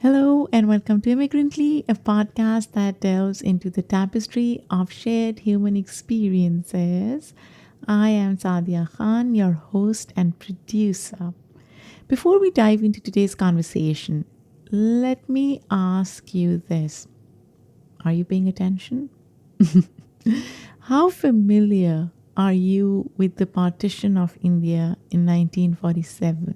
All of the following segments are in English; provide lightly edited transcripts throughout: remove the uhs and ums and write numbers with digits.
Hello, and welcome to Immigrantly, a podcast that delves into the tapestry of shared human experiences. I am Sadia Khan, your host and producer. Before we dive into today's conversation, let me ask you this. Are you paying attention? How familiar are you with the partition of India in 1947?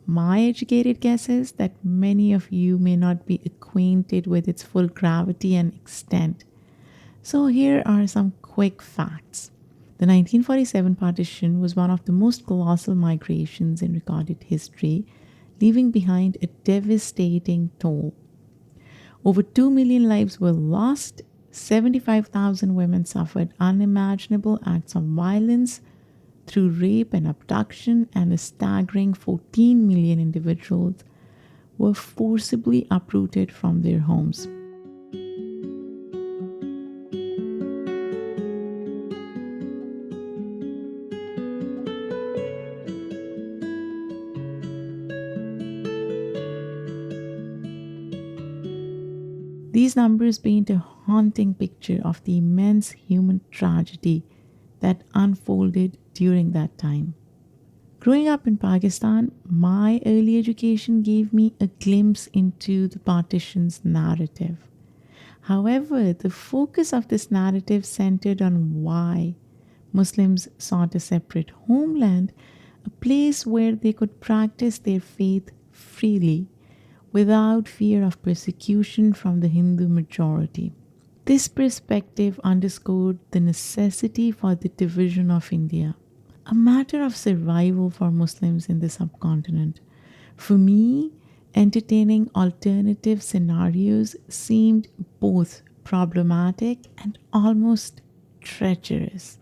My educated guess is that many of you may not be acquainted with its full gravity and extent. So, here are some quick facts. The 1947 partition was one of the most colossal migrations in recorded history, leaving behind a devastating toll. Over 2 million lives were lost, 75,000 women suffered unimaginable acts of violence through rape and abduction, and a staggering 14 million individuals were forcibly uprooted from their homes. These numbers paint a haunting picture of the immense human tragedy that unfolded during that time. Growing up in Pakistan, my early education gave me a glimpse into the partition's narrative. However, the focus of this narrative centered on why Muslims sought a separate homeland, a place where they could practice their faith freely without fear of persecution from the Hindu majority. This perspective underscored the necessity for the division of India, a matter of survival for Muslims in the subcontinent. For me, entertaining alternative scenarios seemed both problematic and almost treacherous.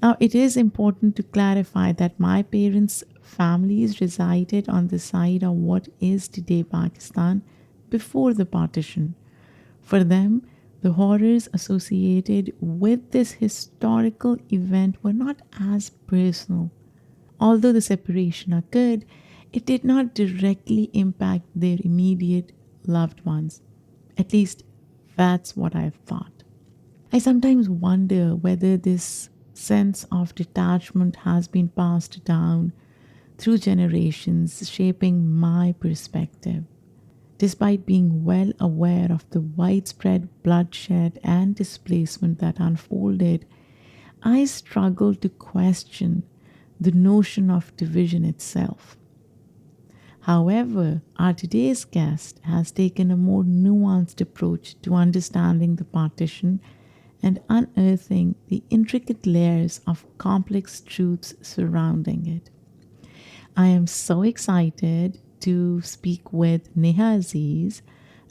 Now, it is important to clarify that my parents' families resided on the side of what is today Pakistan before the partition. For them, the horrors associated with this historical event were not as personal. Although the separation occurred, it did not directly impact their immediate loved ones. At least, that's what I've thought. I sometimes wonder whether this sense of detachment has been passed down through generations, shaping my perspective. Despite being well aware of the widespread bloodshed and displacement that unfolded, I struggle to question the notion of division itself. However, our today's guest has taken a more nuanced approach to understanding the partition and unearthing the intricate layers of complex truths surrounding it. I am so excited to speak with Neha Aziz,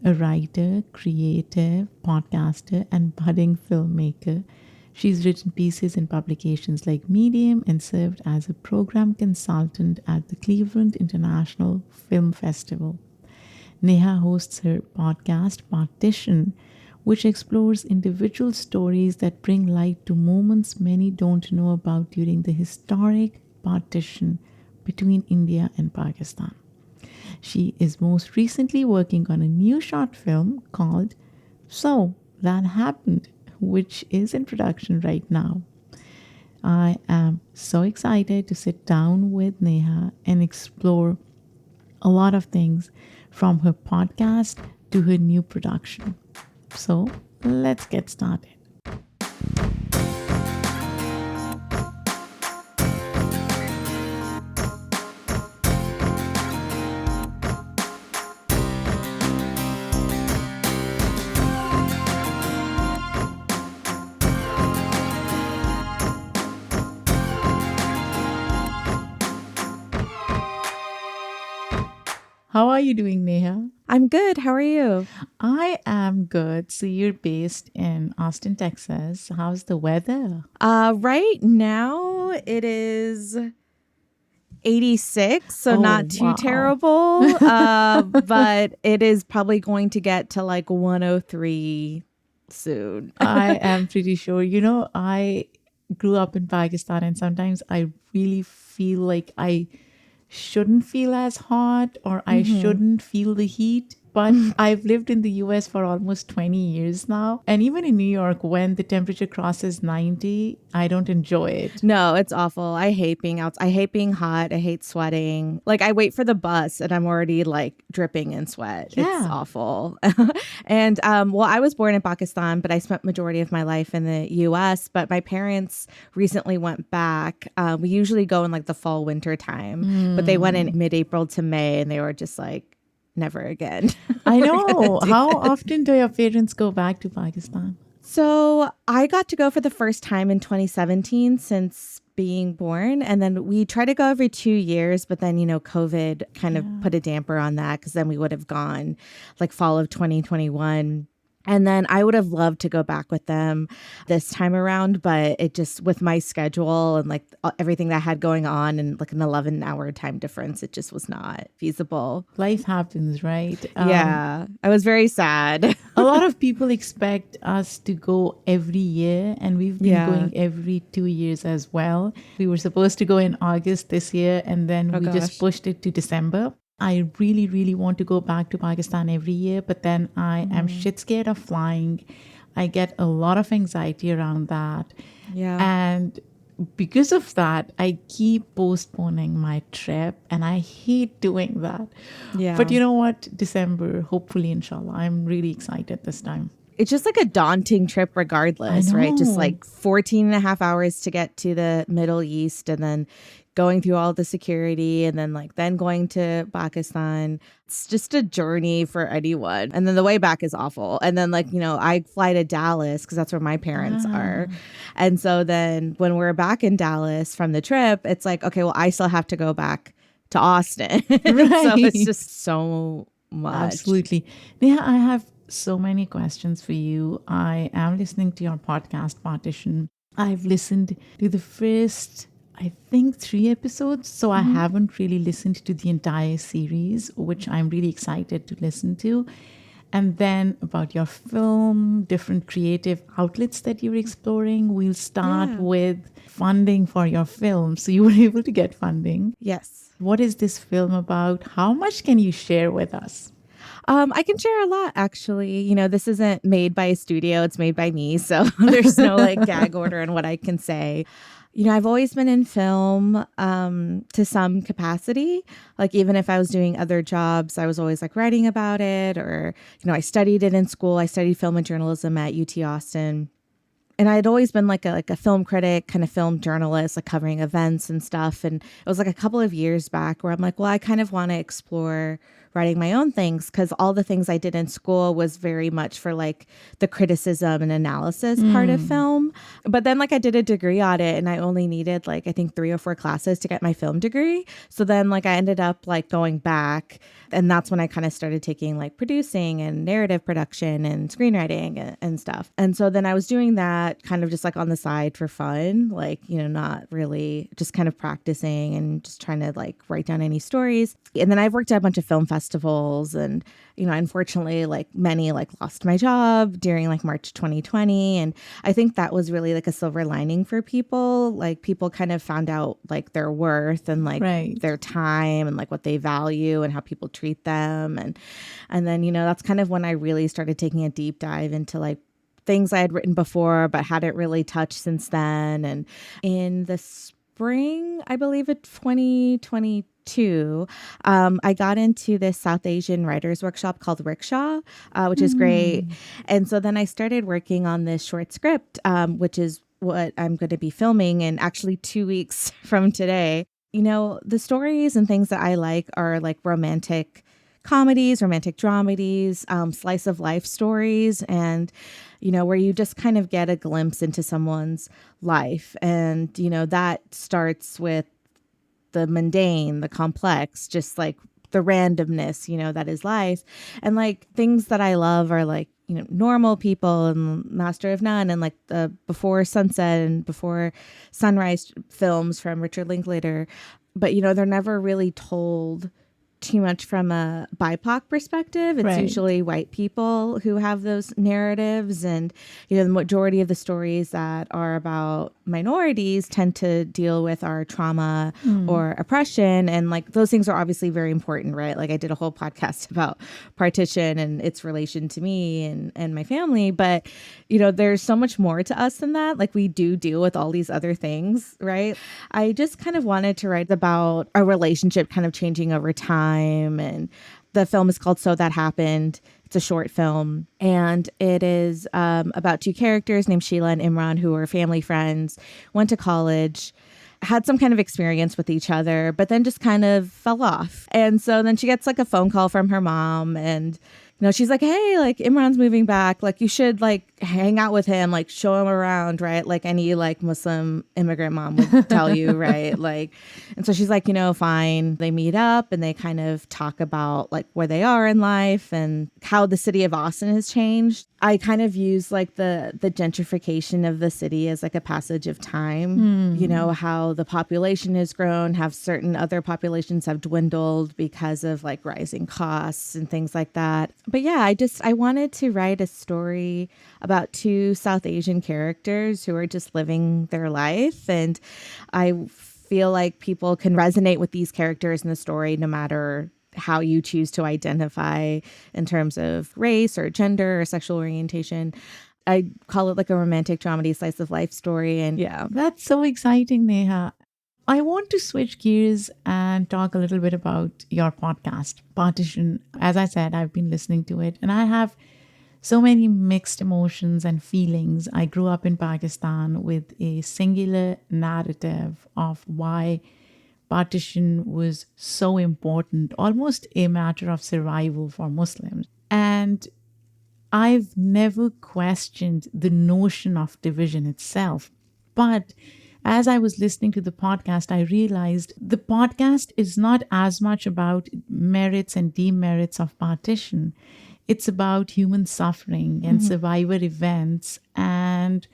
a writer, creative, podcaster, and budding filmmaker. She's written pieces in publications like Medium and served as a program consultant at the Cleveland International Film Festival. Neha hosts her podcast, Partition, which explores individual stories that bring light to moments many don't know about during the historic partition between India and Pakistan. She is most recently working on a new short film called So That Happened, which is in production right now. I am so excited to sit down with Neha and explore a lot of things from her podcast to her new production. So let's get started. How are you doing, Neha? I'm good. How are you? I am good. So you're based in Austin, Texas. How's the weather? Right now it is 86, so Oh, not too wow. terrible. But it is probably going to get to like 103 soon. I am pretty sure. I grew up in Pakistan and sometimes I really feel like I shouldn't feel as hot or I shouldn't feel the heat. But I've lived in the US for almost 20 years now. And even in New York, when the temperature crosses 90, I don't enjoy it. No, it's awful. I hate being out. I hate being hot. I hate sweating. Like I wait for the bus and I'm already like dripping in sweat. It's Yeah. awful. And well, I was born in Pakistan, but I spent majority of my life in the US. But my parents recently went back. We usually go in like the fall winter time, but they went in mid-April to May and they were just like, never again. I We're gonna know. do How it. often do your parents go back to Pakistan? So I got to go for the first time in 2017 since being born. And then we try to go every 2 years, but then, COVID kind of put a damper on that because then we would have gone like fall of 2021. And then I would have loved to go back with them this time around, but it just with my schedule and like everything that I had going on and like an 11-hour time difference, it just was not feasible. Life happens, right? Yeah, I was very sad. A lot of people expect us to go every year, and we've been going every 2 years as well. We were supposed to go in August this year, and then we just gosh. pushed it to December. I really, really want to go back to Pakistan every year, but then I am shit scared of flying. I get a lot of anxiety around that. Yeah. And because of that, I keep postponing my trip, and I hate doing that. Yeah. But you know what? December, hopefully, inshallah. I'm really excited this time. It's just like a daunting trip regardless, I right? Just know. like 14 and a half hours to get to the Middle East and then going through all the security and then going to Pakistan. It's just a journey for anyone. And then the way back is awful. And then I fly to Dallas because that's where my parents are. And so then when we're back in Dallas from the trip, it's like, okay, well, I still have to go back to Austin. So it's just so much. Absolutely. Neha, I have so many questions for you. I am listening to your podcast, Partition. I've listened to the first, I think, 3 episodes. So I haven't really listened to the entire series, which I'm really excited to listen to. And then about your film, different creative outlets that you're exploring. We'll start with funding for your film. So you were able to get funding. Yes. What is this film about? How much can you share with us? I can share a lot, actually. This isn't made by a studio. It's made by me. So there's no gag order in what I can say. I've always been in film to some capacity. Like even if I was doing other jobs, I was always writing about it or, I studied it in school. I studied film and journalism at UT Austin. And I had always been like a film critic, kind of film journalist, covering events and stuff. And it was a couple of years back where I'm like, well, I kind of want to explore writing my own things because all the things I did in school was very much for the criticism and analysis part of film. But then I did a degree audit and I only needed I think 3 or 4 classes to get my film degree. So then I ended up going back, and that's when I kind of started taking producing and narrative production and screenwriting and stuff. And so then I was doing that kind of just on the side for fun, not really, just kind of practicing and just trying to write down any stories. And then I've worked at a bunch of film festivals and, unfortunately, many lost my job during March 2020. And I think that was really a silver lining for people. People kind of found out their worth and their time and what they value and how people treat them. And then, that's kind of when I really started taking a deep dive into things I had written before, but hadn't really touched since then. And in the spring, I believe of 2022, I got into this South Asian writers workshop called Rickshaw, which is great. And so then I started working on this short script, which is what I'm going to be filming in actually 2 weeks from today. The stories and things that I like are romantic comedies, romantic dramedies, slice of life stories, and where you just kind of get a glimpse into someone's life. And that starts with the mundane, the complex, just the randomness, that is life. And things that I love are Normal People and Master of None and the Before Sunset and Before Sunrise films from Richard Linklater. But they're never really told too much from a BIPOC perspective. It's Right. usually white people who have those narratives. And, the majority of the stories that are about minorities tend to deal with our trauma or oppression. And like those things are obviously very important, right? Like I did a whole podcast about Partition and its relation to me and my family. But, there's so much more to us than that. Like we do deal with all these other things, right? I just kind of wanted to write about a relationship kind of changing over time. And the film is called So That Happened. It's a short film. And it is about two characters named Sheila and Imran, who are family friends, went to college, had some kind of experience with each other, but then just kind of fell off. And so then she gets like a phone call from her mom, and she's like, hey, like Imran's moving back. Like you should like hang out with him, like show him around, right? Like any like Muslim immigrant mom would tell you, right? Like, and so she's like, fine. They meet up and they kind of talk about like where they are in life and how the city of Austin has changed. I kind of use like the gentrification of the city as like a passage of time, how the population has grown, have certain other populations have dwindled because of like rising costs and things like that. But yeah, I wanted to write a story about two South Asian characters who are just living their life. And I feel like people can resonate with these characters in the story no matter how you choose to identify in terms of race or gender or sexual orientation. I call it like a romantic dramedy slice of life story. And yeah. That's so exciting, Neha. I want to switch gears and talk a little bit about your podcast, Partition. As I said, I've been listening to it and I have so many mixed emotions and feelings. I grew up in Pakistan with a singular narrative of why partition was so important, almost a matter of survival for Muslims. And I've never questioned the notion of division itself. But as I was listening to the podcast, I realized the podcast is not as much about merits and demerits of partition. It's about human suffering and survivor events and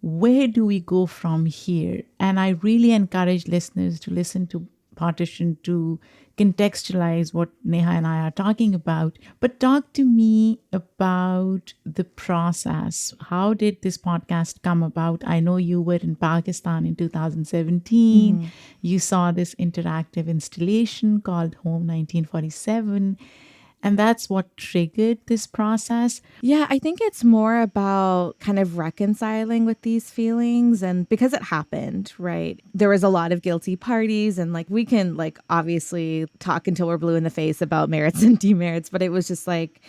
where do we go from here? And I really encourage listeners to listen to Partition to contextualize what Neha and I are talking about. But talk to me about the process. How did this podcast come about? I know you were in Pakistan in 2017. You saw this interactive installation called Home 1947. And that's what triggered this process. Yeah, I think it's more about kind of reconciling with these feelings. And because it happened, right, there was a lot of guilty parties. And like we can like obviously talk until we're blue in the face about merits and demerits, but it was just like,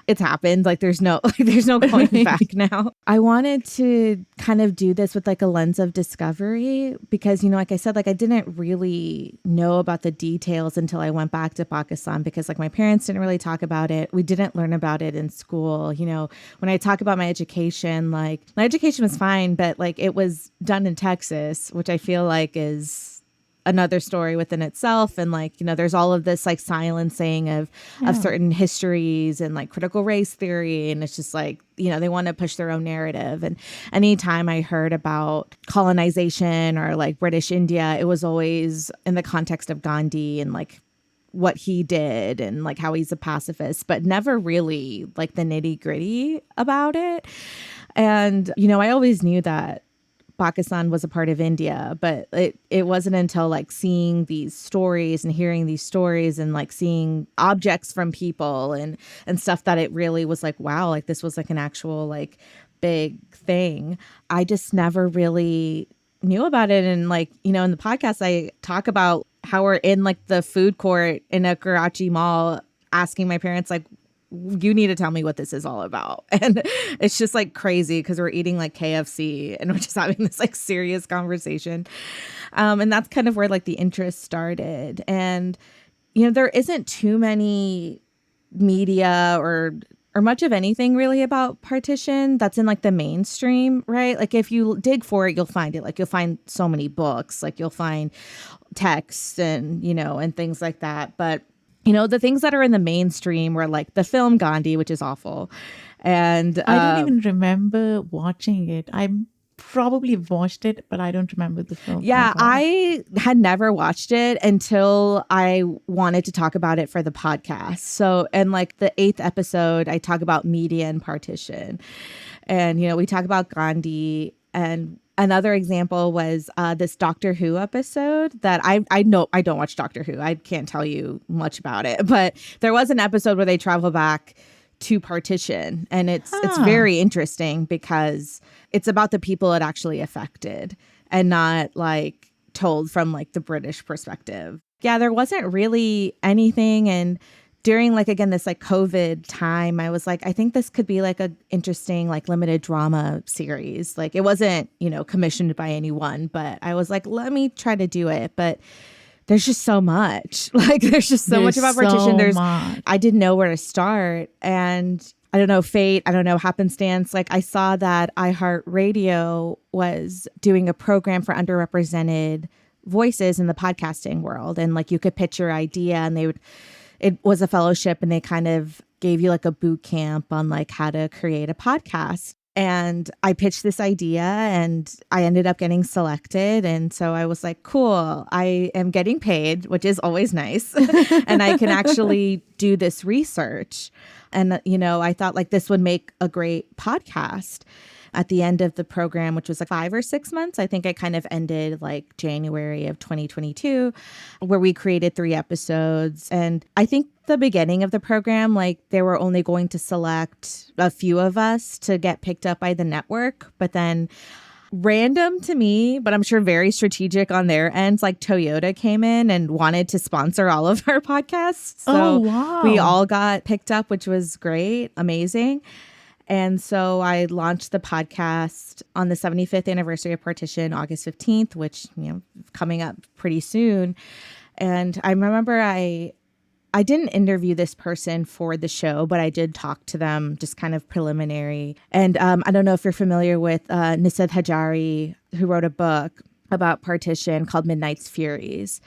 it's happened. Like there's no going back now. I wanted to kind of do this with like a lens of discovery because, like I said, like I didn't really know about the details until I went back to Pakistan because like my parents didn't really talk about it. We didn't learn about it in school. When I talk about my education, like my education was fine, but like it was done in Texas, which I feel like is another story within itself. And like, there's all of this like silencing of certain histories and like critical race theory. And it's just like, they want to push their own narrative. And anytime I heard about colonization or like British India, it was always in the context of Gandhi and like what he did and like how he's a pacifist, but never really like the nitty gritty about it. And, I always knew that Pakistan was a part of India, but it wasn't until like seeing these stories and hearing these stories and like seeing objects from people and stuff that it really was like, wow, like this was like an actual like big thing. I just never really knew about it. And like, in the podcast, I talk about how we're in like the food court in a Karachi mall asking my parents like, you need to tell me what this is all about. And it's just like crazy because we're eating like KFC and we're just having this like serious conversation. And that's kind of where like the interest started. And, there isn't too many media or much of anything really about partition that's in like the mainstream, right? Like if you dig for it, you'll find it. Like you'll find so many books, like you'll find texts and, and things like that. But the things that are in the mainstream were like the film Gandhi, which is awful. And I don't even remember watching it. I'm probably watched it, but I don't remember the film Yeah, at all. I had never watched it until I wanted to talk about it for the podcast. So, and like the 8th episode, I talk about media and partition. And, we talk about Gandhi. And another example was this Doctor Who episode that I know I don't watch Doctor Who. I can't tell you much about it. But there was an episode where they travel back to Partition. And it's very interesting because it's about the people it actually affected and not like told from like the British perspective. Yeah, there wasn't really anything. And during like, again, this like COVID time, I was like, I think this could be like a interesting like limited drama series. Like it wasn't, commissioned by anyone, but I was like, let me try to do it. But there's just so much. Like there's just so much about Partition. I didn't know where to start. And I don't know, fate, I don't know, happenstance. Like I saw that iHeartRadio was doing a program for underrepresented voices in the podcasting world. And like you could pitch your idea and it was a fellowship and they kind of gave you like a boot camp on like how to create a podcast. And I pitched this idea and I ended up getting selected. And so I was like, cool, I am getting paid, which is always nice. And I can actually do this research. And, I thought like this would make a great podcast. At the end of the program, which was like 5 or 6 months, I think it kind of ended like January of 2022, where we created 3 episodes. And I think the beginning of the program, like they were only going to select a few of us to get picked up by the network. But then random to me, but I'm sure very strategic on their ends, like Toyota came in and wanted to sponsor all of our podcasts. So wow. We all got picked up, which was great, amazing. And so I launched the podcast on the 75th anniversary of Partition, August 15th, which, coming up pretty soon. And I remember I didn't interview this person for the show, but I did talk to them just kind of preliminary. And I don't know if you're familiar with Nisad Hajari, who wrote a book about Partition called Midnight's Furies.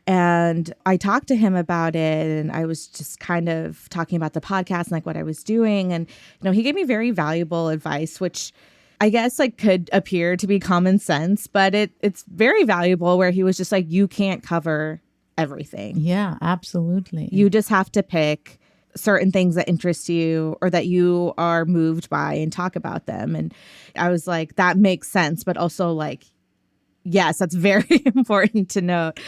And I talked to him about it and I was just kind of talking about the podcast and like what I was doing. And, he gave me very valuable advice, which I guess like could appear to be common sense, but it's very valuable where he was just like, you can't cover everything. Yeah, absolutely. You just have to pick certain things that interest you or that you are moved by and talk about them. And I was like, that makes sense, but also like, yes, that's very important to note.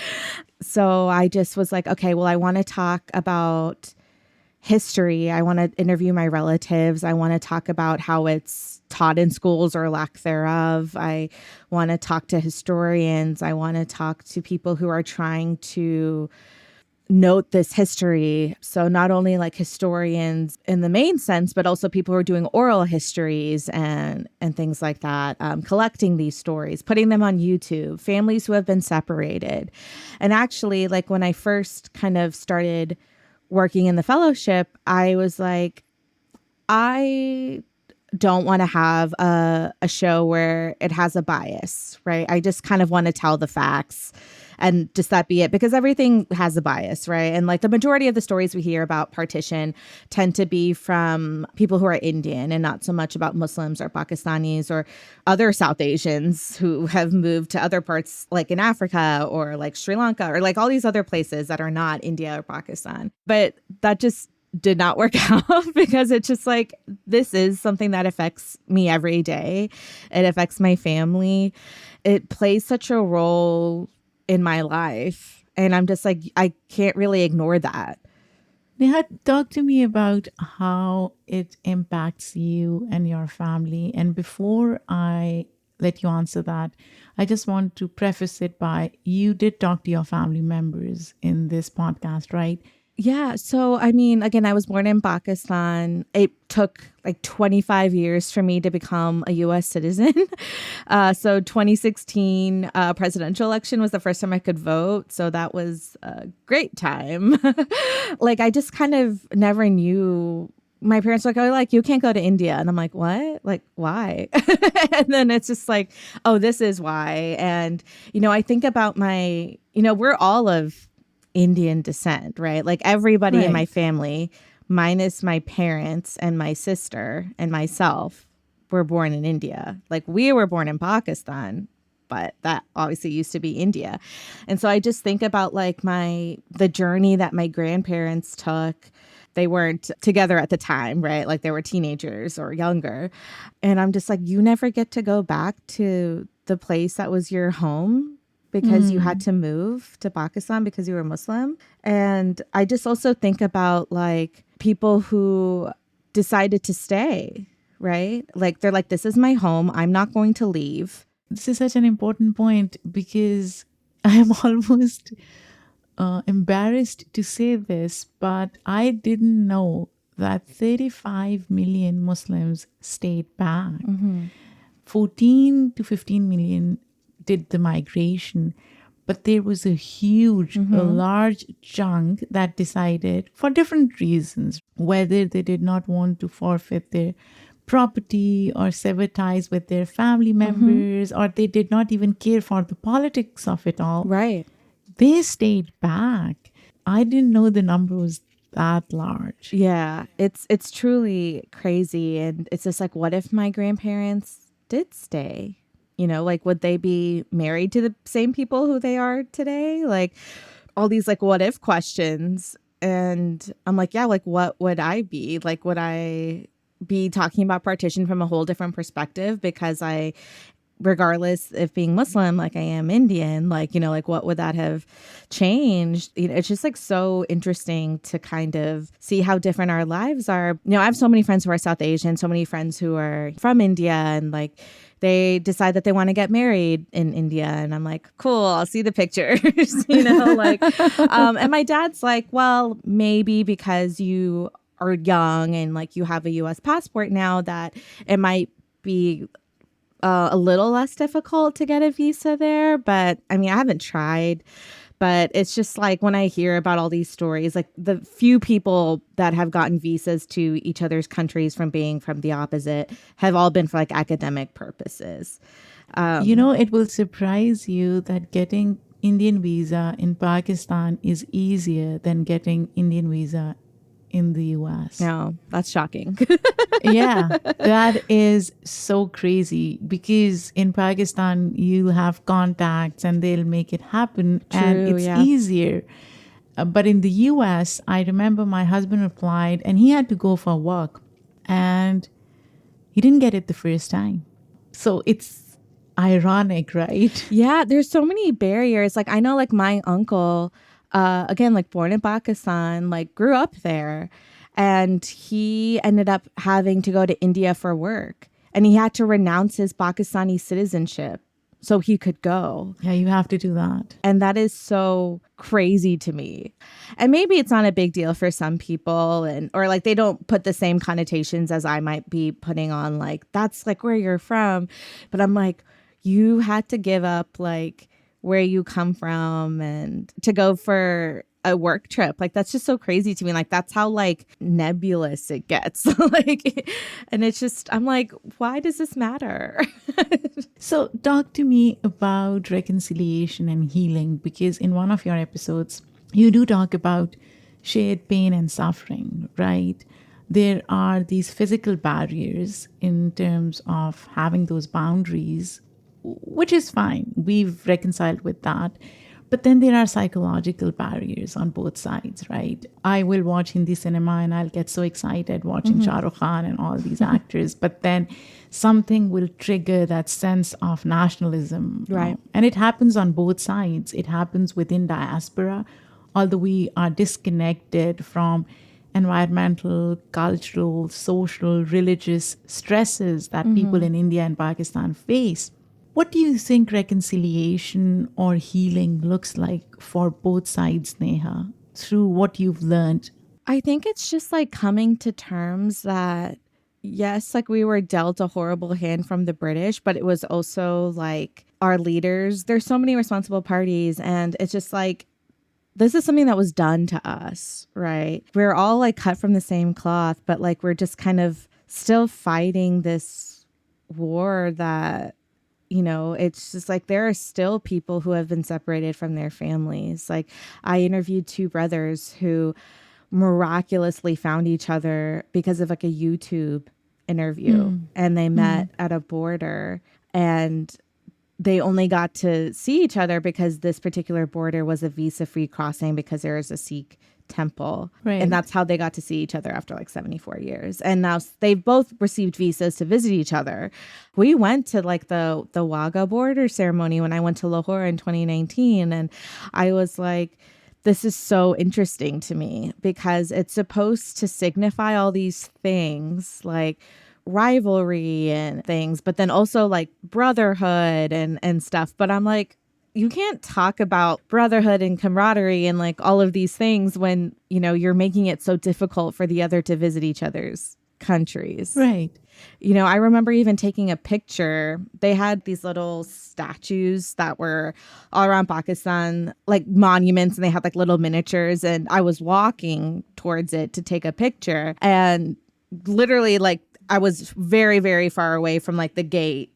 So I just was like, okay, well, I want to talk about history. I want to interview my relatives. I want to talk about how it's taught in schools or lack thereof. I want to talk to historians. I want to talk to people who are trying to note this history. So not only like historians in the main sense, but also people who are doing oral histories and things like that, collecting these stories, putting them on YouTube, families who have been separated. And actually, like when I first kind of started working in the fellowship, I was like, I don't want to have a show where it has a bias, right? I just kind of want to tell the facts and just that be it, because everything has a bias, right? And like the majority of the stories we hear about partition tend to be from people who are Indian and not so much about Muslims or Pakistanis or other South Asians who have moved to other parts like in Africa or like Sri Lanka or like all these other places that are not India or Pakistan. But that just did not work out because it's just like, this is something that affects me every day. It affects my family. It plays such a role in my life. And I'm just like, I can't really ignore that. Neha, talk to me about how it impacts you and your family. And before I let you answer that, I just want to preface it by, you did talk to your family members in this podcast, right? Yeah. So, I mean, again, I was born in Pakistan. It took like 25 years for me to become a U.S. citizen. So 2016 presidential election was the first time I could vote. So that was a great time. Like, I just kind of never knew. My parents were like, oh, like, you can't go to India. And I'm like, what? Like, why? And then it's just like, oh, this is why. And, I think about we're all of Indian descent, right? Like everybody in my family, minus my parents and my sister and myself, were born in India. Like we were born in Pakistan, but that obviously used to be India. And so I just think about like the journey that my grandparents took. They weren't together at the time, right? Like they were teenagers or younger. And I'm just like, you never get to go back to the place that was your home because you had to move to Pakistan because you were Muslim. And I just also think about like people who decided to stay, right? Like they're like, this is my home. I'm not going to leave. This is such an important point because I am almost embarrassed to say this, but I didn't know that 35 million Muslims stayed back. 14 to 15 million did the migration, but there was a huge, a large chunk that decided for different reasons, whether they did not want to forfeit their property or sever ties with their family members, or they did not even care for the politics of it all. Right. They stayed back. I didn't know the number was that large. Yeah, it's truly crazy. And it's just like, what if my grandparents did stay? You know, like, would they be married to the same people who they are today? Like all these like what if questions. And I'm like, yeah, like what would I be? Like, would I be talking about partition from a whole different perspective because regardless if being Muslim, like I am Indian, like, you know, like what would that have changed? You know, it's just like so interesting to kind of see how different our lives are. You know, I have so many friends who are South Asian, so many friends who are from India, and like they decide that they want to get married in India. And I'm like, cool, I'll see the pictures, you know, like, and my dad's like, well, maybe because you are young and like you have a US passport now that it might be a little less difficult to get a visa there. But I mean, I haven't tried, but it's just like when I hear about all these stories, like the few people that have gotten visas to each other's countries from being from the opposite have all been for like academic purposes. You know, it will surprise you that getting Indian visa in Pakistan is easier than getting Indian visa in the US. No, that's shocking. Yeah, that is so crazy because in Pakistan, you have contacts and they'll make it happen and True, it's yeah. easier. But in the US, I remember my husband applied and he had to go for work and he didn't get it the first time. So it's ironic, right? Yeah, there's so many barriers. Like I know like my uncle, again, like born in Pakistan, like grew up there, and he ended up having to go to India for work, and he had to renounce his Pakistani citizenship so he could go. Yeah, you have to do that. And that is so crazy to me. And maybe it's not a big deal for some people, and or like they don't put the same connotations as I might be putting on, like that's like where you're from. But I'm like, you had to give up like where you come from and to go for a work trip. Like that's just so crazy to me. Like that's how like nebulous it gets. Like, and it's just, I'm like, why does this matter? So, talk to me about reconciliation and healing because in one of your episodes, you do talk about shared pain and suffering, right? There are these physical barriers in terms of having those boundaries, which is fine. We've reconciled with that. But then there are psychological barriers on both sides, right? I will watch Hindi cinema and I'll get so excited watching Shah Rukh Khan and all these actors. But then something will trigger that sense of nationalism. Right. And it happens on both sides. It happens within diaspora, although we are disconnected from environmental, cultural, social, religious stresses that people in India and Pakistan face. What do you think reconciliation or healing looks like for both sides, Neha, through what you've learned? I think it's just like coming to terms that, yes, like we were dealt a horrible hand from the British, but it was also like our leaders. There's so many responsible parties, and it's just like, this is something that was done to us, right? We're all like cut from the same cloth, but like we're just kind of still fighting this war that, you know, it's just like there are still people who have been separated from their families. Like I interviewed two brothers who miraculously found each other because of like a YouTube interview, and they met at a border, and they only got to see each other because this particular border was a visa-free crossing because there is a Sikh temple. Right. And that's how they got to see each other after like 74 years. And now they've both received visas to visit each other. We went to like the Wagah border ceremony when I went to Lahore in 2019. And I was like, this is so interesting to me because it's supposed to signify all these things like rivalry and things, but then also like brotherhood and stuff. But I'm like, you can't talk about brotherhood and camaraderie and like all of these things when, you know, you're making it so difficult for the other to visit each other's countries. Right. You know, I remember even taking a picture. They had these little statues that were all around Pakistan, like monuments, and they had like little miniatures. And I was walking towards it to take a picture. And literally, like, I was very, very far away from like the gate.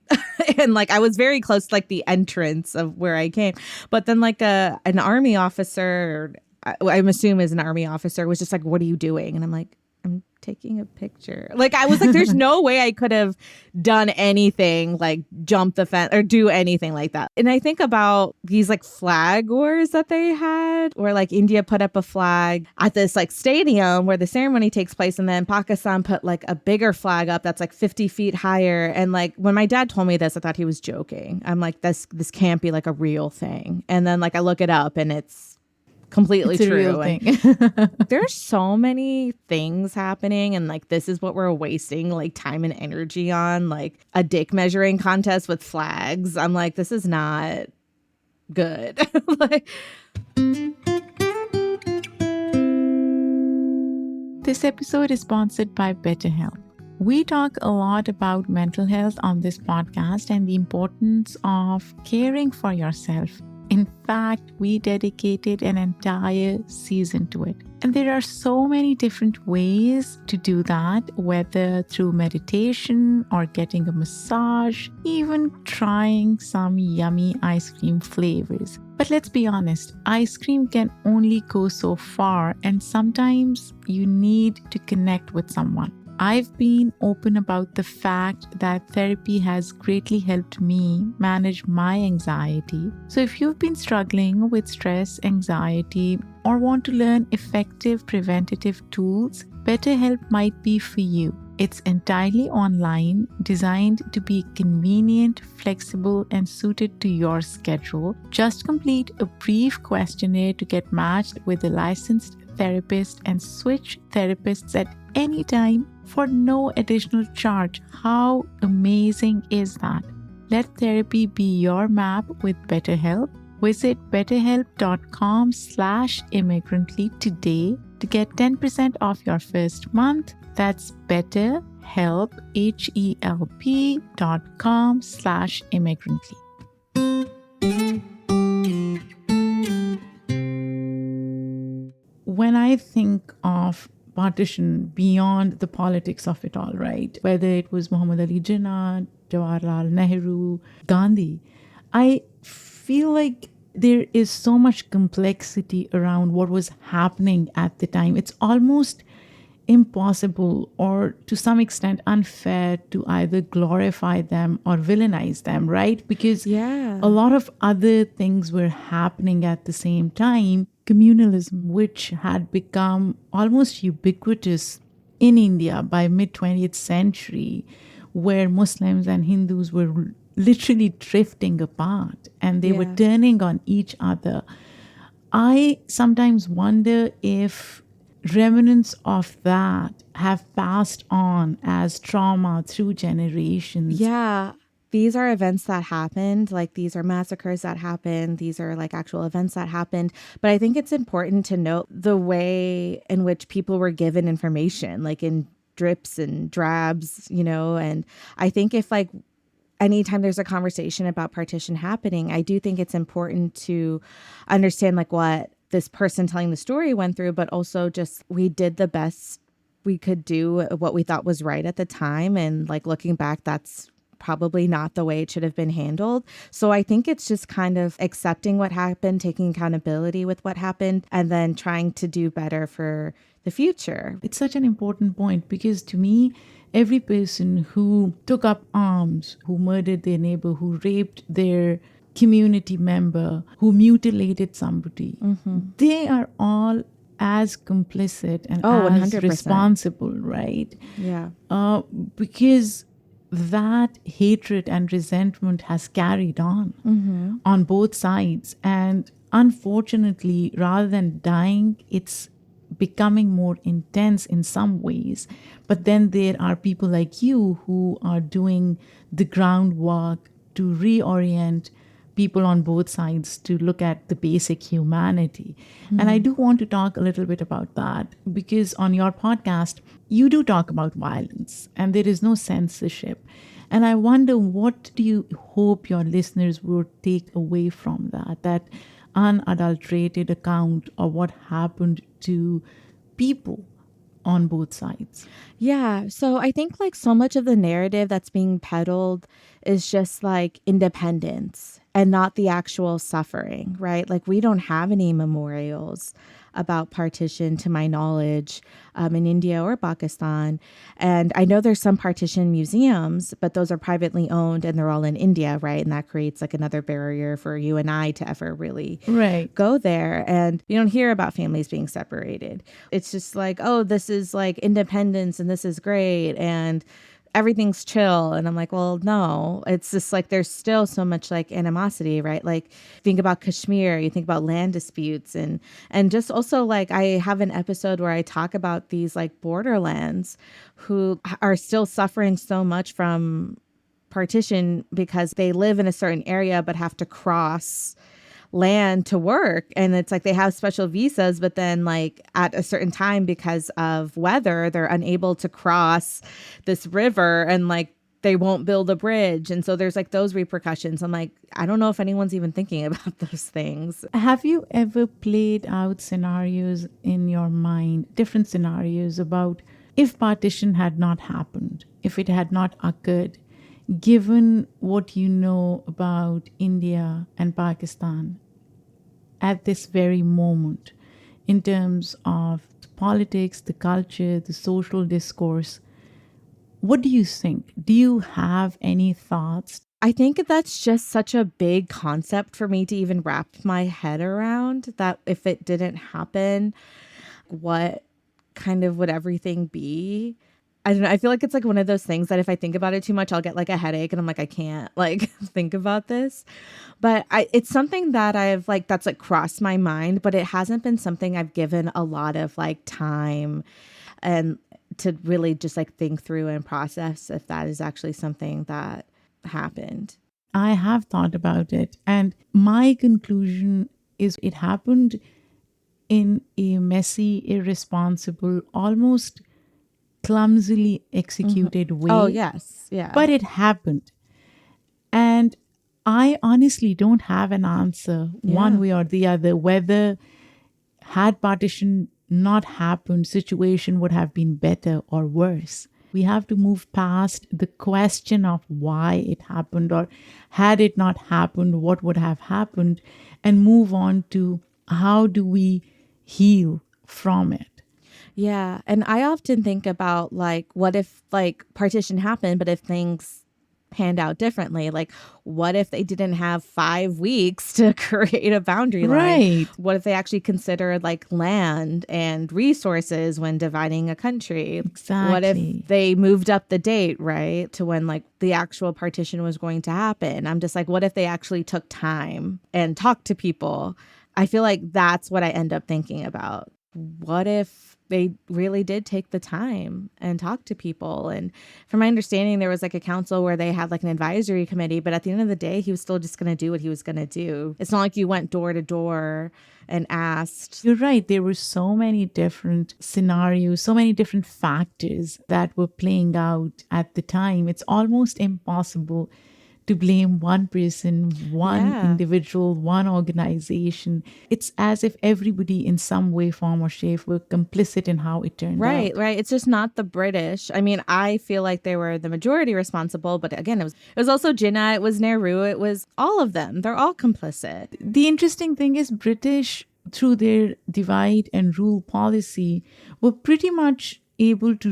And like I was very close to like the entrance of where I came. But then like an army officer, I'm assuming is an army officer, was just like, what are you doing? And I'm like, I'm taking a picture. Like I was like, there's no way I could have done anything like jump the fence or do anything like that. And I think about these like flag wars that they had where like India put up a flag at this like stadium where the ceremony takes place, and then Pakistan put like a bigger flag up that's like 50 feet higher. And like when my dad told me this, I thought he was joking. I'm like, this can't be like a real thing. And then like I look it up and it's completely It's a true. real thing. There's so many things happening, and like this is what we're wasting like time and energy on, like a dick measuring contest with flags. I'm like, this is not good. Like, this episode is sponsored by BetterHelp. We talk a lot about mental health on this podcast and the importance of caring for yourself. In fact, we dedicated an entire season to it. And there are so many different ways to do that, whether through meditation or getting a massage, even trying some yummy ice cream flavors. But let's be honest, ice cream can only go so far, and sometimes you need to connect with someone. I've been open about the fact that therapy has greatly helped me manage my anxiety. So if you've been struggling with stress, anxiety, or want to learn effective preventative tools, BetterHelp might be for you. It's entirely online, designed to be convenient, flexible, and suited to your schedule. Just complete a brief questionnaire to get matched with a licensed therapist and switch therapists at any time for no additional charge. How amazing is that? Let therapy be your map with BetterHelp. Visit betterhelp.com/immigrantly today to get 10% off your first month. That's BetterHelp, HELP.com/immigrantly. When I think of partition beyond the politics of it all, right? Whether it was Muhammad Ali Jinnah, Jawaharlal Nehru, Gandhi, I feel like there is so much complexity around what was happening at the time. It's almost impossible or to some extent unfair to either glorify them or villainize them, right? Because a lot of other things were happening at the same time. Communalism, which had become almost ubiquitous in India by mid-20th century, where Muslims and Hindus were literally drifting apart and they were turning on each other. I sometimes wonder if remnants of that have passed on as trauma through generations. Yeah. These are events that happened, like these are massacres that happened. These are like actual events that happened. But I think it's important to note the way in which people were given information, like in drips and drabs, you know. And I think if like anytime there's a conversation about partition happening, I do think it's important to understand like what this person telling the story went through, but also just we did the best we could do, what we thought was right at the time. And like looking back, that's probably not the way it should have been handled. So I think it's just kind of accepting what happened, taking accountability with what happened, and then trying to do better for the future. It's such an important point because to me, every person who took up arms, who murdered their neighbor, who raped their community member, who mutilated somebody, they are all as complicit and Oh, as 100%. responsible, right? Yeah. Because that hatred and resentment has carried on both sides. And unfortunately, rather than dying, it's becoming more intense in some ways. But then there are people like you who are doing the groundwork to reorient people on both sides to look at the basic humanity. And I do want to talk a little bit about that because on your podcast, you do talk about violence and there is no censorship. And I wonder, what do you hope your listeners would take away from that unadulterated account of what happened to people on both sides? Yeah. So I think like so much of the narrative that's being peddled is just like independence and not the actual suffering, right? Like we don't have any memorials about partition to my knowledge in India or Pakistan. And I know there's some partition museums, but those are privately owned and they're all in India, right? And that creates like another barrier for you and I to ever really Right. go there. And you don't hear about families being separated. It's just like, oh, this is like independence and this is great. And everything's chill. And I'm like, well, no, it's just like there's still so much like animosity, right? Like think about Kashmir, you think about land disputes and just also like I have an episode where I talk about these like borderlands who are still suffering so much from partition because they live in a certain area but have to cross land to work, and it's like they have special visas, but then like at a certain time because of weather they're unable to cross this river and like they won't build a bridge, and so there's like those repercussions. I'm like, I don't know if anyone's even thinking about those things. Have you ever played out scenarios in your mind, different scenarios about if partition had not happened, if it had not occurred, given what you know about India and Pakistan at this very moment in terms of politics, the culture, the social discourse? What do you think? Do you have any thoughts? I think that's just such a big concept for me to even wrap my head around, that if it didn't happen, what kind of would everything be? I don't know. I feel like it's like one of those things that if I think about it too much, I'll get like a headache and I'm like, I can't like think about this. But it's something that I've like, that's like crossed my mind, but it hasn't been something I've given a lot of like time and to really just like think through and process if that is actually something that happened. I have thought about it, and my conclusion is it happened in a messy, irresponsible, almost clumsily executed way. Oh, yes. Yeah. But it happened. And I honestly don't have an answer one way or the other whether had partition not happened, situation would have been better or worse. We have to move past the question of why it happened or had it not happened, what would have happened, and move on to how do we heal from it. Yeah. And I often think about like, what if like partition happened, but if things panned out differently? Like, what if they didn't have 5 weeks to create a boundary line? Right. What if they actually considered like land and resources when dividing a country? Exactly. What if they moved up the date, right, to when like the actual partition was going to happen? I'm just like, what if they actually took time and talked to people? I feel like that's what I end up thinking about. What if they really did take the time and talk to people? And from my understanding, there was like a council where they had like an advisory committee, but at the end of the day, he was still just going to do what he was going to do. It's not like you went door to door and asked. You're right. There were so many different scenarios, so many different factors that were playing out at the time. It's almost impossible to blame one person, one individual, one organization. It's as if everybody in some way, form, or shape were complicit in how it turned out. Right. It's just not the British. I mean, I feel like they were the majority responsible, but again, it was also Jinnah, it was Nehru, it was all of them. They're all complicit. The interesting thing is British, through their divide and rule policy, were pretty much able to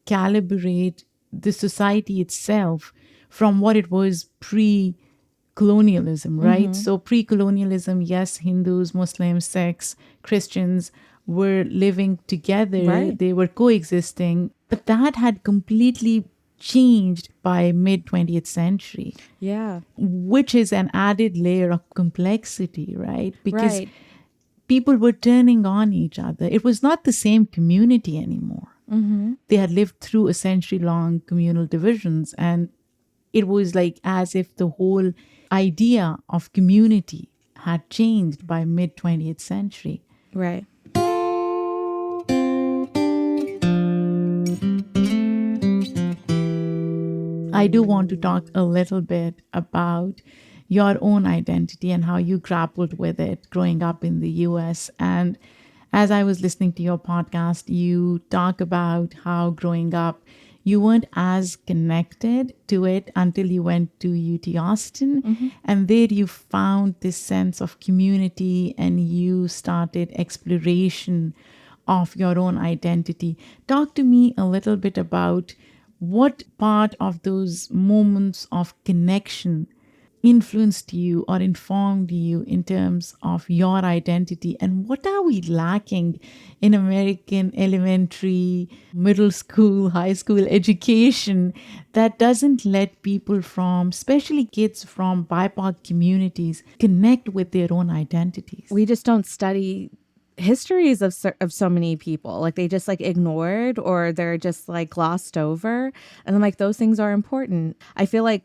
calibrate the society itself from what it was pre-colonialism, right? So pre-colonialism, yes, Hindus, Muslims, Sikhs, Christians were living together, Right. they were coexisting, but that had completely changed by mid 20th century, Yeah. which is an added layer of complexity, right? Because Right. people were turning on each other. It was not the same community anymore. They had lived through a century long communal divisions, and it was like as if the whole idea of community had changed by mid 20th century. Right. I do want to talk a little bit about your own identity and how you grappled with it growing up in the US. And as I was listening to your podcast, you talk about how growing up, you weren't as connected to it until you went to UT Austin. And there you found this sense of community and you started exploration of your own identity. Talk to me a little bit about what part of those moments of connection influenced you or informed you in terms of your identity, and what are we lacking in American elementary, middle school, high school education that doesn't let people from, especially kids from BIPOC communities, connect with their own identities? We just don't study histories of so many people. Like they just like ignored or they're just like glossed over. And I'm like, those things are important. I feel like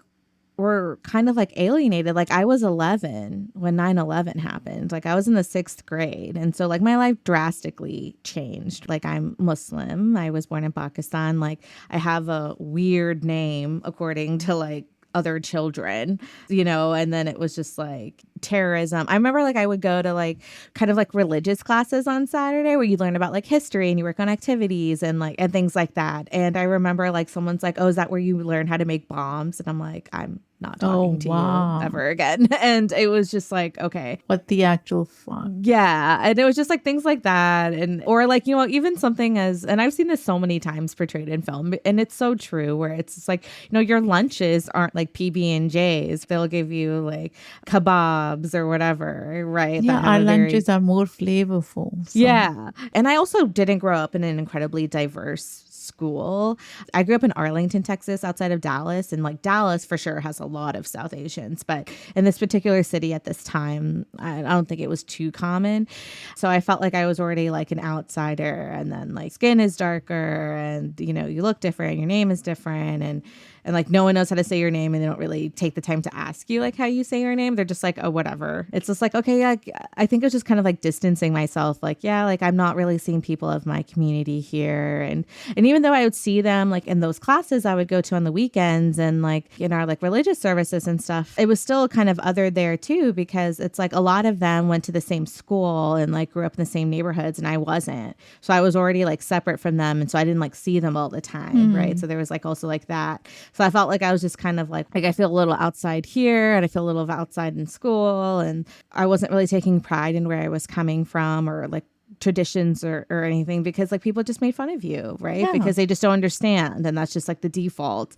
we're kind of like alienated. Like I was 11 when 9/11 happened. Like I was in the 6th grade. And so like my life drastically changed. Like I'm Muslim. I was born in Pakistan. Like I have a weird name according to like other children, and then it was just like terrorism. I remember like I would go to like kind of like religious classes on Saturday where you learn about like history and you work on activities and like and things like that. And I remember like someone's like, "Oh, is that where you learn how to make bombs?" And I'm like, "I'm not talking to you ever again." And it was just like, okay. What the actual fuck? Yeah. And it was just like things like that. And, or like, even something as, and I've seen this so many times portrayed in film, and it's so true where it's just like, your lunches aren't like PB&Js. They'll give you like kebabs or whatever, right? Yeah, our lunches are more flavorful. So. Yeah. And I also didn't grow up in an incredibly diverse school. I grew up in Arlington, Texas, outside of Dallas. And like Dallas for sure has a lot of South Asians. But in this particular city at this time, I don't think it was too common. So I felt like I was already like an outsider. And then like skin is darker and, you look different. Your name is different. And like no one knows how to say your name and they don't really take the time to ask you like how you say your name. They're just like, oh, whatever. It's just like, okay, I think it was just kind of like distancing myself. Like, yeah, like I'm not really seeing people of my community here. And even though I would see them like in those classes I would go to on the weekends and like in our like religious services and stuff, it was still kind of other there too, because it's like a lot of them went to the same school and like grew up in the same neighborhoods and I wasn't. So I was already like separate from them. And so I didn't like see them all the time. Right. So there was like also like that. So I felt like I was just kind of like I feel a little outside here and I feel a little outside in school. And I wasn't really taking pride in where I was coming from or like traditions or anything because like people just made fun of you, right? Yeah. Because they just don't understand. And that's just like the default.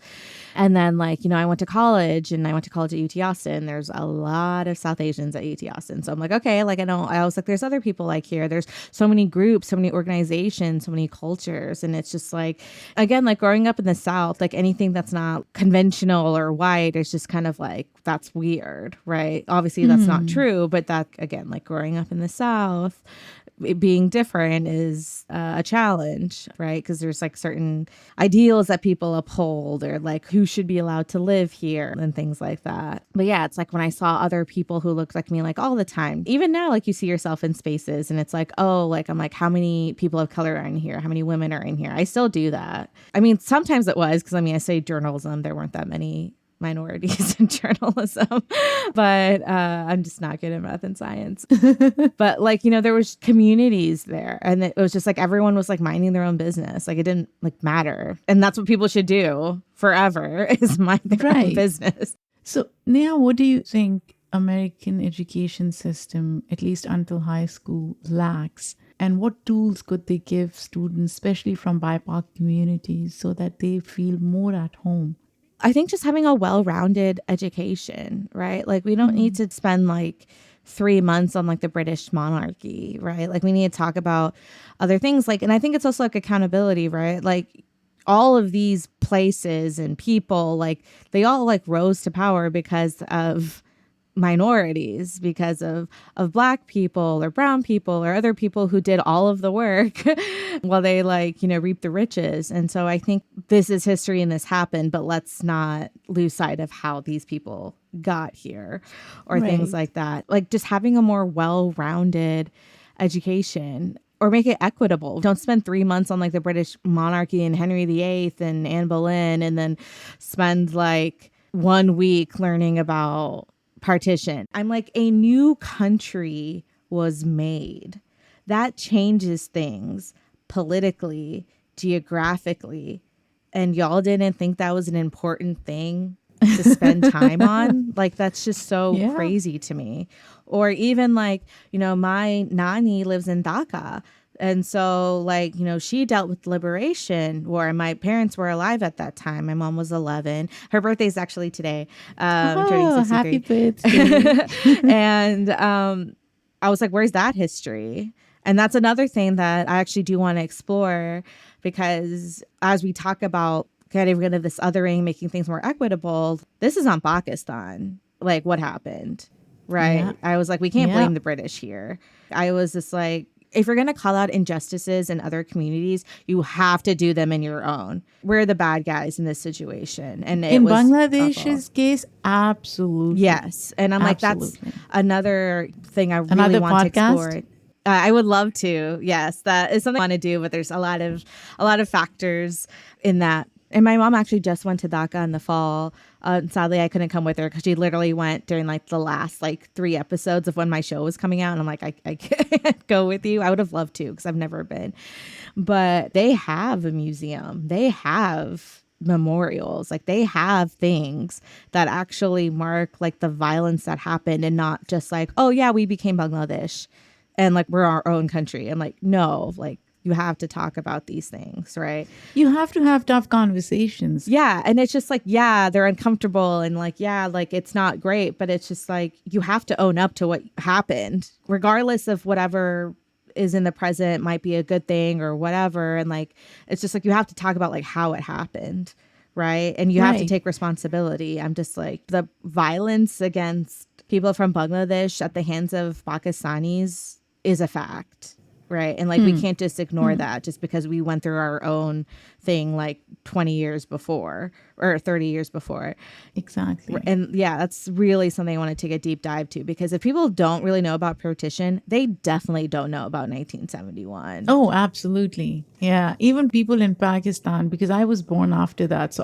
And then like, I went to college and I went to college at UT Austin. There's a lot of South Asians at UT Austin. So I'm like, okay, like I was like, there's other people like here. There's so many groups, so many organizations, so many cultures. And it's just like, again, like growing up in the South, like anything that's not conventional or white is just kind of like, that's weird, right? Obviously that's not true, but that again, like growing up in the South, it being different is a challenge, right? Because there's like certain ideals that people uphold or like who should be allowed to live here and things like that. But yeah, it's like when I saw other people who looked like me like all the time, even now, like you see yourself in spaces and it's like, oh, like I'm like, how many people of color are in here? How many women are in here? I still do that. I mean, sometimes it was because I say journalism, there weren't that many minorities in journalism, but I'm just not good at math and science. But like, there was communities there and it was just like everyone was like minding their own business. Like it didn't like matter. And that's what people should do forever is mind their own business. So Neha, what do you think American education system, at least until high school, lacks And what tools could they give students, especially from BIPOC communities, so that they feel more at home? I think just having a well-rounded education, right? Like we don't need to spend like 3 months on like the British monarchy, right? Like we need to talk about other things. Like, and I think it's also like accountability, right? Like all of these places and people, like they all like rose to power because of minorities, because of black people or brown people or other people who did all of the work while they like, you know, reap the riches. And so I think this is history and this happened, but let's not lose sight of how these people got here or things Right. like that. Like just having a more well-rounded education or make it equitable. Don't spend 3 months on like the British monarchy and Henry VIII and Anne Boleyn and then spend like 1 week learning about partition. I'm like, a new country was made. That changes things politically, geographically. And y'all didn't think that was an important thing to spend time on? Like, that's just so Yeah. crazy to me. Or even like, you know, my nanny lives in Dhaka. And so, like, you know, she dealt with liberation where my parents were alive at that time. My mom was 11. Her birthday's actually today, turning Oh, happy 63. birthday. And I was like, where's that history? And that's another thing that I actually do want to explore because as we talk about getting rid of this othering, making things more equitable, this is on Pakistan. Like, what happened? Yeah. Right. I was like, we can't Yeah. blame the British here. I was just like, if you're going to call out injustices in other communities, you have to do them in your own. We're the bad guys in this situation. And it In was awful. Bangladesh's case, absolutely. Yes. And I'm like, that's Absolutely. another thing I really Another want to podcast? explore. I would love to. Yes, that is something I want to do, but there's a lot of factors in that. And my mom actually just went to Dhaka in the fall. Sadly, I couldn't come with her because she literally went during like the last like 3 episodes of when my show was coming out. And I'm like, I can't go with you. I would have loved to because I've never been. But they have a museum. They have memorials. Like they have things that actually mark like the violence that happened and not just like, oh yeah, we became Bangladesh and like we're our own country. I'm like, no, like you have to talk about these things, right? You have to have tough conversations. Yeah. And it's just like, yeah, they're uncomfortable and like, yeah, like it's not great, but it's just like you have to own up to what happened, regardless of whatever is in the present might be a good thing or whatever. And like, it's just like you have to talk about like how it happened, right? And you have to Right. take responsibility. I'm just like, the violence against people from Bangladesh at the hands of Pakistanis is a fact. Right. And like, we can't just ignore that just because we went through our own thing like 20 years before or 30 years before. Exactly. And yeah, that's really something I want to take a deep dive to because if people don't really know about partition, they definitely don't know about 1971. Oh, absolutely. Yeah. Even people in Pakistan, because I was born after that. So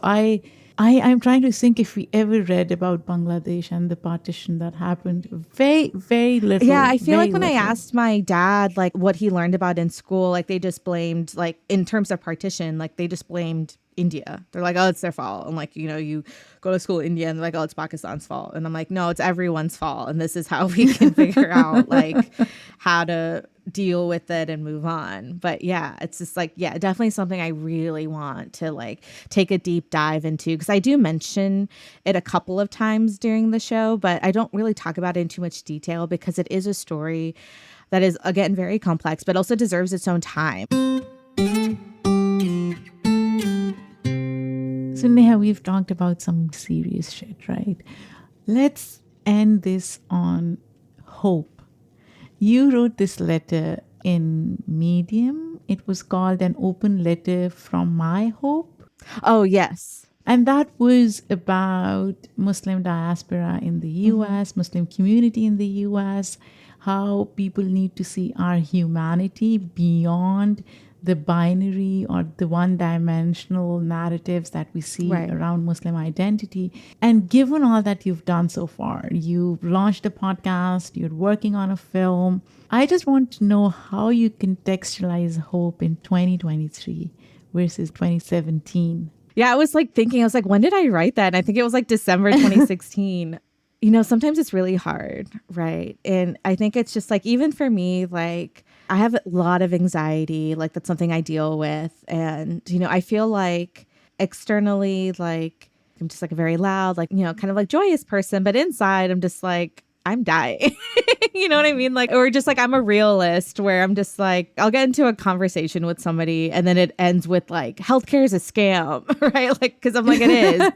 I'm trying to think if we ever read about Bangladesh and the partition that happened. Very, very little. Yeah, I feel very like when I little. asked my dad like what he learned about in school, like they just blamed like in terms of partition, like they just blamed India. They're like, oh, it's their fault. And like, you know, you go to school in India and they're like, oh, it's Pakistan's fault. And I'm like, no, it's everyone's fault. And this is how we can figure out like how to deal with it and move on. But yeah, it's just like, yeah, definitely something I really want to like take a deep dive into because I do mention it a couple of times during the show, but I don't really talk about it in too much detail because it is a story that is, again, very complex, but also deserves its own time. So, Neha, we've talked about some serious shit, right? Let's end this on hope. You wrote this letter in Medium. It was called An Open Letter from My Hope. Oh, yes. And that was about Muslim diaspora in the US, Muslim community in the US, how people need to see our humanity beyond the binary or the one-dimensional narratives that we see Right. around Muslim identity. And given all that you've done so far, you've launched a podcast, you're working on a film, I just want to know how you contextualize hope in 2023 versus 2017. Yeah, I was like thinking, I was like, when did I write that? And I think it was like December 2016. sometimes it's really hard, right? And I think it's just like, even for me, like I have a lot of anxiety, like that's something I deal with. And, I feel like externally, like I'm just like a very loud, like, kind of like joyous person, but inside I'm just like, I'm dying. You know what I mean? Like, or just like, I'm a realist where I'm just like, I'll get into a conversation with somebody and then it ends with like, healthcare is a scam, right? Like, cause I'm like, it is.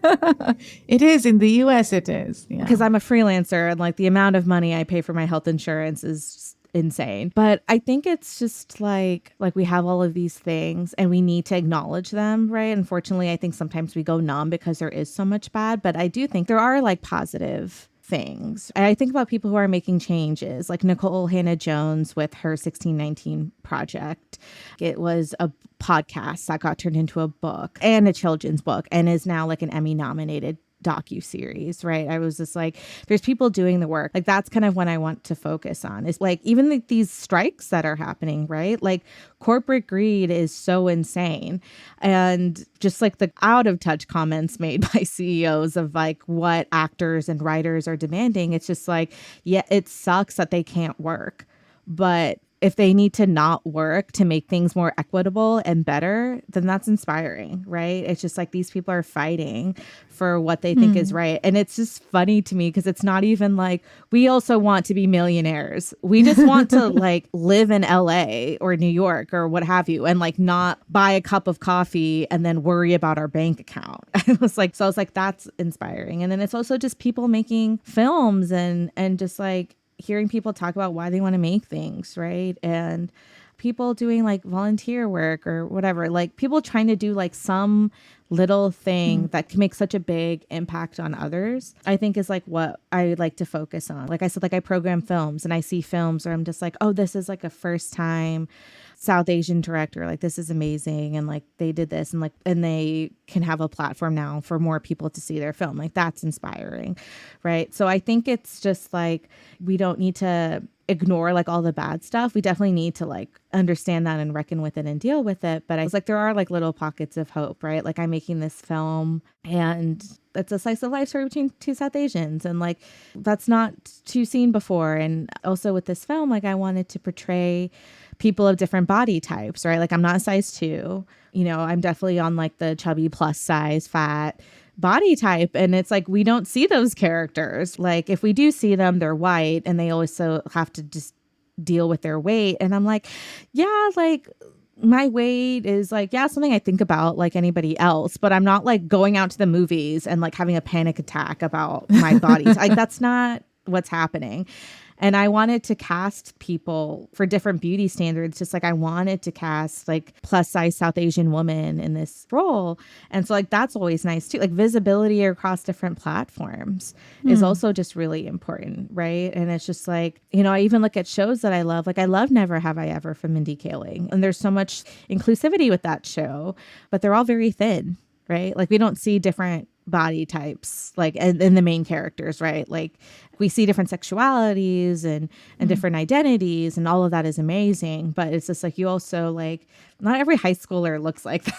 It is in the US. It is. Yeah. Because I'm a freelancer and like the amount of money I pay for my health insurance is just insane. But I think it's just like we have all of these things and we need to acknowledge them, right? Unfortunately, I think sometimes we go numb because there is so much bad, but I do think there are like positive things. I think about people who are making changes, like Nicole Hannah-Jones with her 1619 project. It was a podcast that got turned into a book and a children's book and is now like an Emmy nominated docu-series, right? I was just like, there's people doing the work. Like that's kind of what I want to focus on, is like even like these strikes that are happening, right? Like corporate greed is so insane. And just like the out of touch comments made by CEOs of like what actors and writers are demanding, it's just like, yeah, it sucks that they can't work. But if they need to not work to make things more equitable and better, then that's inspiring, right? It's just like these people are fighting for what they think is right. And it's just funny to me because it's not even like we also want to be millionaires. We just want to like live in LA or New York or what have you and like not buy a cup of coffee and then worry about our bank account. I was like, that's inspiring. And then it's also just people making films and just like hearing people talk about why they want to make things, right? And people doing like volunteer work or whatever, like people trying to do like some little thing that can make such a big impact on others, I think is like what I like to focus on. Like I said, like I program films and I see films where I'm just like, oh, this is like a first time South Asian director, like this is amazing, and like they did this and they can have a platform now for more people to see their film. Like that's inspiring, right? So I think it's just like we don't need to ignore like all the bad stuff. We definitely need to like understand that and reckon with it and deal with it. But I was like, there are like little pockets of hope, right? Like I'm making this film and it's a slice of life story between two South Asians, and like that's not too seen before. And also with this film, like I wanted to portray people of different body types, right? Like I'm not a size 2, I'm definitely on like the chubby plus size fat body type. And it's like, we don't see those characters. Like if we do see them, they're white and they also have to just deal with their weight. And I'm like, yeah, like my weight is like, yeah, something I think about like anybody else, but I'm not like going out to the movies and like having a panic attack about my body. Like that's not what's happening. And I wanted to cast people for different beauty standards, just like I wanted to cast like plus size South Asian woman in this role. And so like that's always nice too. Like visibility across different platforms is also just really important, right? And it's just like, I even look at shows that I love. Like I love Never Have I Ever from Mindy Kaling. And there's so much inclusivity with that show, but they're all very thin, right? Like we don't see different body types like and the main characters, right? Like we see different sexualities and different identities, and all of that is amazing. But it's just like you also like not every high schooler looks like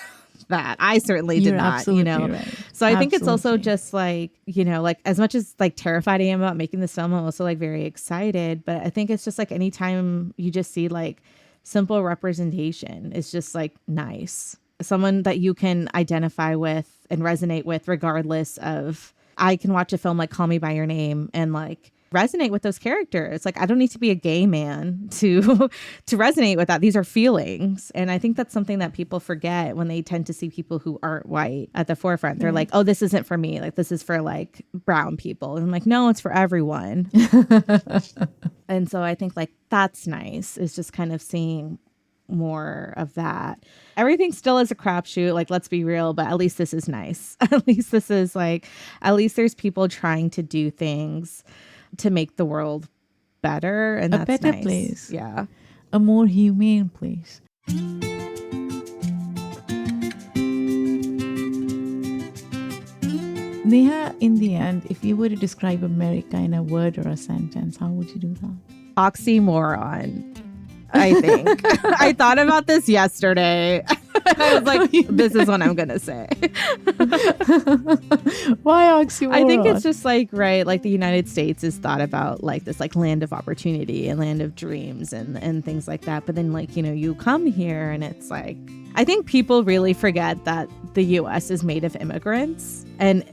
that. I certainly did not, Right. So I think it's also just like, like as much as like terrified I am about making this film, I'm also like very excited. But I think it's just like anytime you just see like simple representation is just like nice. Someone that you can identify with and resonate with regardless of, I can watch a film like Call Me By Your Name and like resonate with those characters. Like I don't need to be a gay man to resonate with that. These are feelings. And I think that's something that people forget when they tend to see people who aren't white at the forefront. They're like, oh, this isn't for me. Like this is for like brown people. And I'm like, no, it's for everyone. And so I think like that's nice, is just kind of seeing more of that. Everything still is a crapshoot, like let's be real, but at least this is nice. At least this is like, at least there's people trying to do things to make the world better, and that's a better nice. place. Yeah, a more humane place. Neha, in the end, if you were to describe America in a word or a sentence, how would you do that? Oxymoron, I think. I thought about this yesterday. I was like, this is what I'm going to say. Why oxymoron? I think it's just like, right, like the United States is thought about like this like land of opportunity and land of dreams and things like that. But then like, you know, you come here and it's like, I think people really forget that the U.S. is made of immigrants, and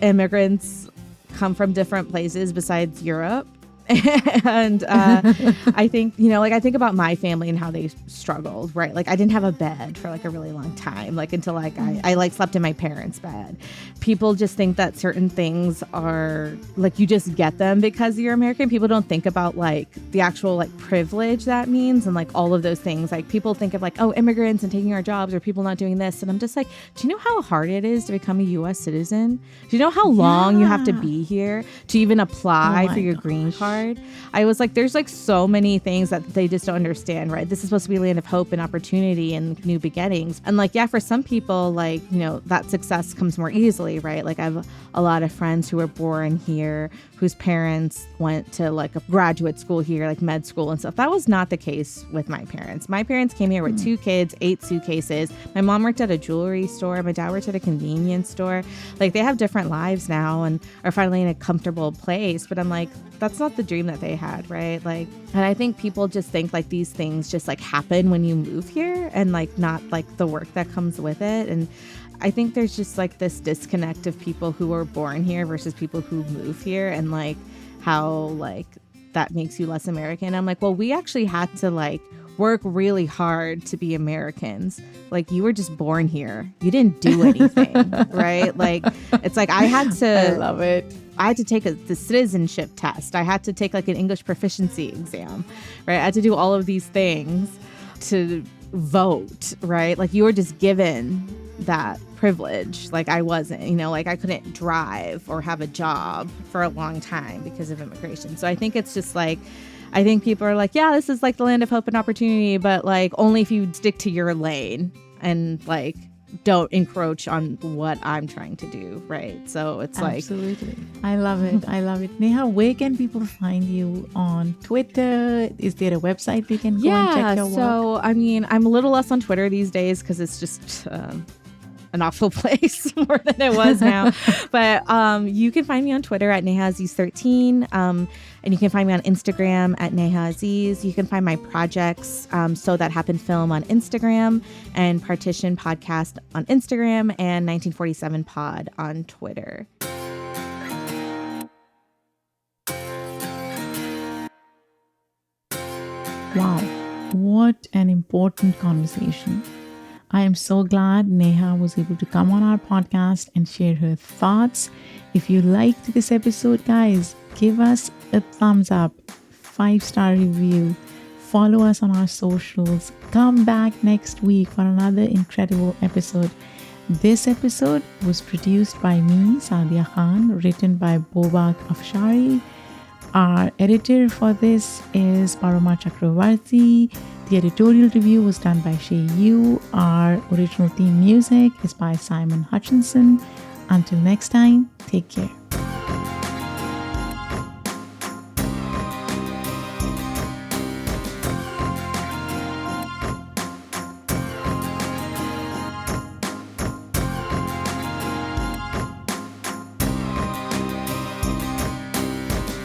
immigrants come from different places besides Europe. And I think, you know, like I think about my family and how they struggled, right? Like I didn't have a bed for like a really long time, like until like I like slept in my parents' bed. People just think that certain things are like you just get them because you're American. People don't think about like the actual like privilege that means and like all of those things. Like people think of like, oh, immigrants and taking our jobs or people not doing this. And I'm just like, do you know how hard it is to become a U.S. citizen? Do you know how long you have to be here to even apply for your green card? I was like, there's like so many things that they just don't understand, right? This is supposed to be a land of hope and opportunity and new beginnings. And like, yeah, for some people, like, you know, that success comes more easily, right? Like I have a lot of friends who were born here, whose parents went to like a graduate school here, like med school and stuff. That was not the case with my parents. My parents came here with 2 kids, 8 suitcases. My mom worked at a jewelry store. My dad worked at a convenience store. Like they have different lives now and are finally in a comfortable place. But I'm like, that's not the dream that they had, right? Like, and I think people just think like these things just like happen when you move here and like not like the work that comes with it. And I think there's just like this disconnect of people who are born here versus people who move here and like how like that makes you less American. I'm like, well, we actually had to like work really hard to be Americans. Like you were just born here. You didn't do anything, right? Like it's like I had to I love it. I had to take the citizenship test. I had to take like an English proficiency exam, right? I had to do all of these things to vote, right? Like you were just given that privilege. Like I wasn't, you know, like I couldn't drive or have a job for a long time because of immigration. So I think it's just like, I think people are like, yeah, this is like the land of hope and opportunity, but like only if you stick to your lane and like don't encroach on what I'm trying to do, right? So it's like, absolutely. I love it. I love it. Neha, where can people find you on Twitter? Is there a website we can go and check your work? So I mean, I'm a little less on Twitter these days because it's just an awful place more than it was now. But you can find me on Twitter at Neha Aziz 13. And you can find me on Instagram at Neha Aziz. You can find my projects, So That Happened Film on Instagram, and Partition Podcast on Instagram, and 1947 Pod on Twitter. Wow, what an important conversation. I am so glad Neha was able to come on our podcast and share her thoughts. If you liked this episode, guys, give us a thumbs up, 5-star review, follow us on our socials, come back next week for another incredible episode. This episode was produced by me, Sadia Khan, written by Bobak Afshari. Our editor for this is Paroma Chakravarti. The editorial review was done by Shay Yu. Our original theme music is by Simon Hutchinson. Until next time, take care.